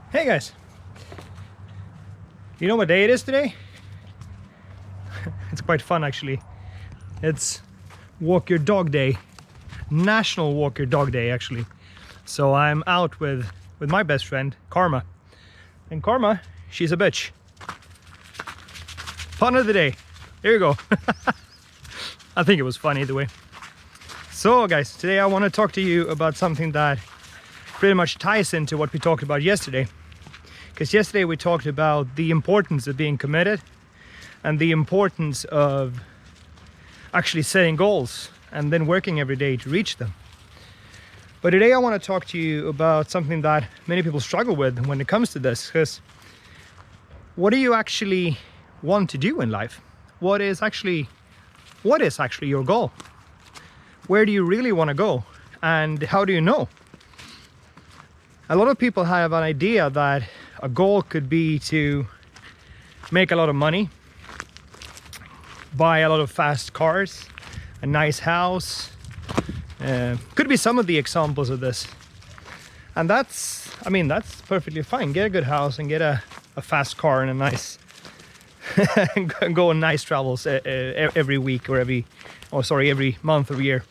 Hey guys, you know what day it is today? It's quite fun actually. It's Walk Your Dog Day, National Walk Your Dog Day actually. So I'm out with my best friend Karma, and Karma, she's a bitch. Fun of the day. Here you go. I think it was fun either way. So guys, today I want to talk to you about something that pretty much ties into what we talked about yesterday. Because yesterday we talked about the importance of being committed and the importance of actually setting goals and then working every day to reach them. But today I want to talk to you about something that many people struggle with when it comes to this. Because what do you actually want to do in life? What is actually your goal? Where do you really want to go? And how do you know? A lot of people have an idea that a goal could be to make a lot of money, buy a lot of fast cars, a nice house. Could be some of the examples of this. And that's perfectly fine. Get a good house and get a fast car and a nice go on nice travels every week or every month or year.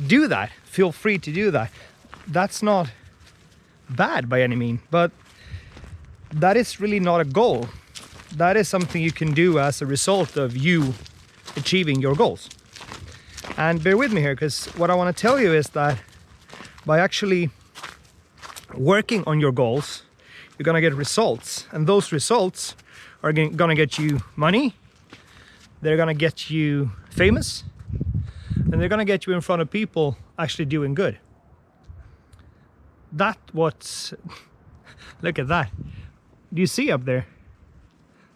Do that. Feel free to do that. That's not bad by any means, but that is really not a goal. That is something you can do as a result of you achieving your goals. And bear with me here, because what I want to tell you is that by actually working on your goals, you're going to get results, and those results are going to get you money, they're going to get you famous, and they're going to get you in front of people actually doing good. Look at that. Do you see up there?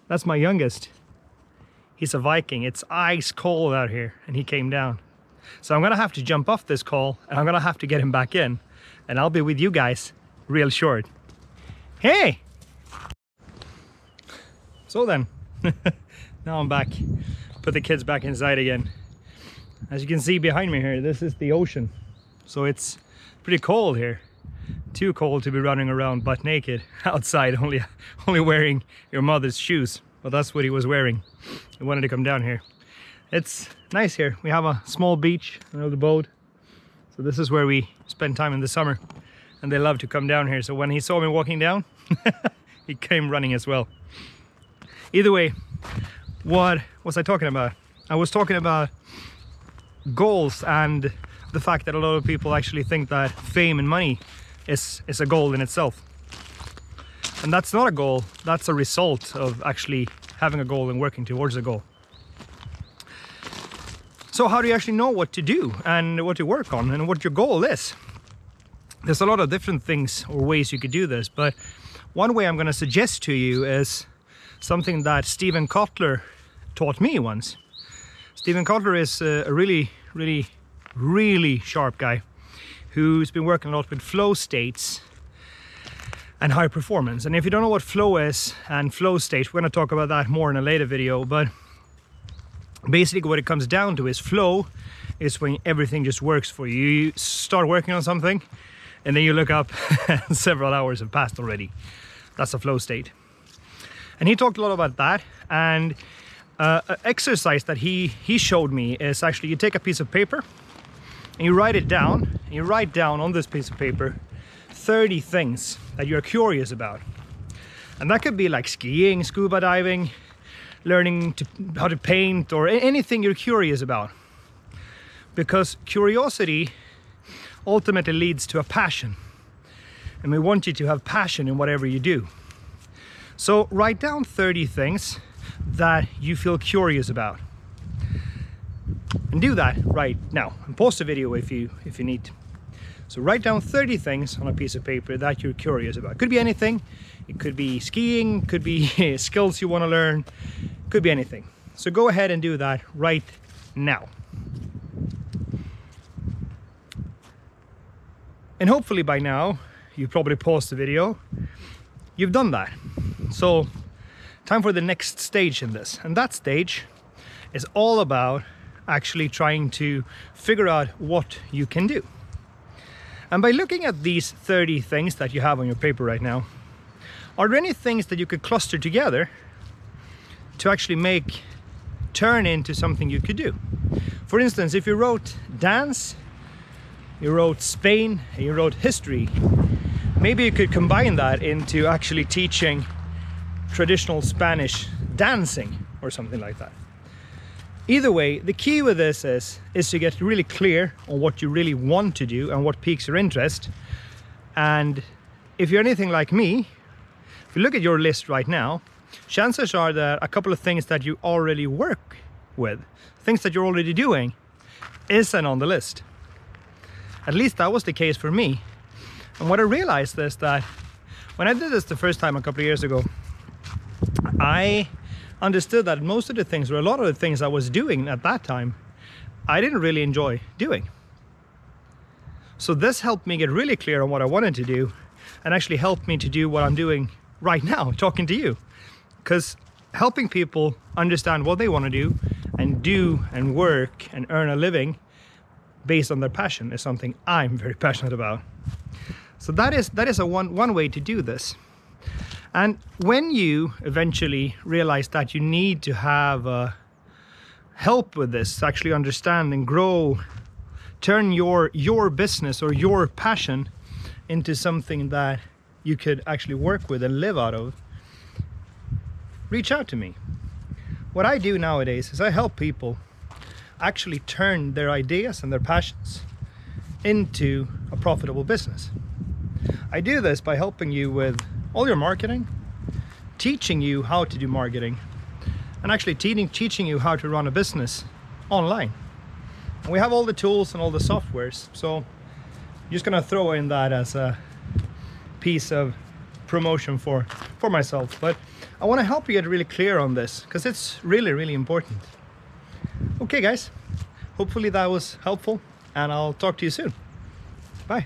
That's my youngest. He's a Viking. It's ice cold out here and he came down. So I'm gonna have to jump off this call and I'm gonna have to get him back in, and I'll be with you guys real short. Hey! So then, now I'm back. Put the kids back inside again. As you can see behind me here, this is the ocean. So it's pretty cold here. Too cold to be running around butt naked outside, only wearing your mother's shoes. But that's what he was wearing. He wanted to come down here. It's nice here. We have a small beach, another boat. So this is where we spend time in the summer. And they love to come down here. So when he saw me walking down, he came running as well. Either way, what was I talking about? I was talking about goals and the fact that a lot of people actually think that fame and money is a goal in itself. And that's not a goal, that's a result of actually having a goal and working towards a goal. So how do you actually know what to do and what to work on and what your goal is? There's a lot of different things or ways you could do this, but one way I'm going to suggest to you is something that Steven Kotler taught me once. Steven Kotler is a really sharp guy who's been working a lot with flow states and high performance. And if you don't know what flow is and flow state, we're going to talk about that more in a later video. But basically what it comes down to is flow is when everything just works for you. You start working on something and then you look up and several hours have passed already. That's a flow state. And he talked a lot about that. And an exercise that he showed me is actually you take a piece of paper and you write it down. And you write down on this piece of paper 30 things that you're curious about. And that could be like skiing, scuba diving, learning how to paint, or anything you're curious about. Because curiosity ultimately leads to a passion. And we want you to have passion in whatever you do. So write down 30 things that you feel curious about. And do that right now. And pause the video if you need. So write down 30 things on a piece of paper that you're curious about. It could be anything. It could be skiing, could be skills you want to learn, could be anything. So go ahead and do that right now. And hopefully by now, you probably paused the video. You've done that. So time for the next stage in this. And that stage is all about actually trying to figure out what you can do. And by looking at these 30 things that you have on your paper right now, are there any things that you could cluster together to actually turn into something you could do? For instance, if you wrote dance, you wrote Spain, and you wrote history, maybe you could combine that into actually teaching traditional Spanish dancing or something like that. Either way, the key with this is to get really clear on what you really want to do and what piques your interest. And if you're anything like me, if you look at your list right now, chances are that a couple of things that you already work with, things that you're already doing, isn't on the list. At least that was the case for me. And what I realized is that when I did this the first time a couple of years ago, I understood that most of the things, or a lot of the things I was doing at that time, I didn't really enjoy doing. So this helped me get really clear on what I wanted to do, and actually helped me to do what I'm doing right now, talking to you. Because helping people understand what they want to do and work and earn a living based on their passion is something I'm very passionate about. So that is one way to do this. And when you eventually realize that you need to have help with this, to actually understand and grow, turn your business or your passion into something that you could actually work with and live out of, reach out to me. What I do nowadays is I help people actually turn their ideas and their passions into a profitable business. I do this by helping you with all your marketing, teaching you how to do marketing, and actually teaching you how to run a business online. And we have all the tools and all the softwares, so I'm just gonna throw in that as a piece of promotion for myself. But I want to help you get really clear on this, because it's really, really important. Okay guys, hopefully that was helpful, and I'll talk to you soon. Bye.